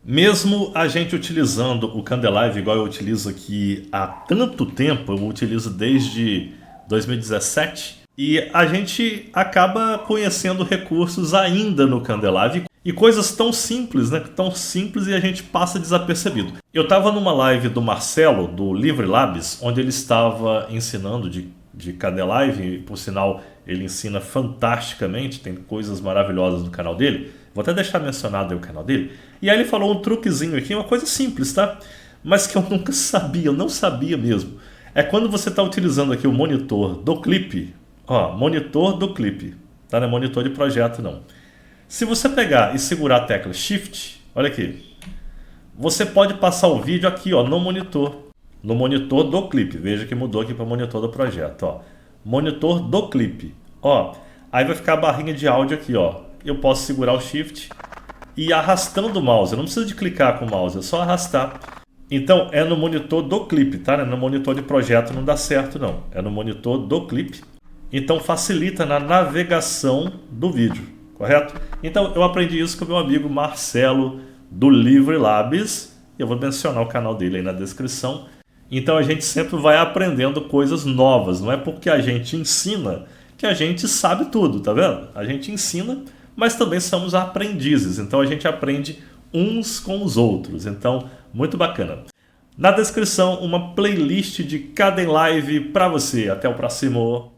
Mesmo a gente utilizando o Kandelive igual eu utilizo aqui há tanto tempo, eu utilizo desde 2017, e a gente acaba conhecendo recursos ainda no Kandelive e coisas tão simples, né? Tão simples e a gente passa desapercebido. Eu estava numa live do Marcelo, do Livre Labs, onde ele estava ensinando de Kandelive, por sinal ele ensina fantasticamente, tem coisas maravilhosas no canal dele. Vou até deixar mencionado aí o canal dele. E aí ele falou um truquezinho aqui, uma coisa simples, tá? Mas que eu nunca sabia, eu não sabia mesmo. É quando você está utilizando aqui o monitor do clipe, ó, monitor do clipe, tá? Não é monitor de projeto não. Se você pegar e segurar a tecla Shift, olha aqui, você pode passar o vídeo aqui, ó, no monitor do clipe. Veja que mudou aqui para monitor do projeto, ó. Monitor do clipe, ó. Aí vai ficar a barrinha de áudio aqui, ó. Eu posso segurar o Shift e ir arrastando o mouse. Eu não preciso de clicar com o mouse, é só arrastar. Então é no monitor do clipe, tá? No monitor de projeto não dá certo não. É no monitor do clipe. Então facilita na navegação do vídeo, correto? Então eu aprendi isso com o meu amigo Marcelo do Livre Labs. Eu vou mencionar o canal dele aí na descrição. Então a gente sempre vai aprendendo coisas novas. Não é porque a gente ensina que a gente sabe tudo, tá vendo? A gente ensina, mas também somos aprendizes. Então a gente aprende uns com os outros. Então, muito bacana. Na descrição, uma playlist de Kdenlive para você. Até o próximo.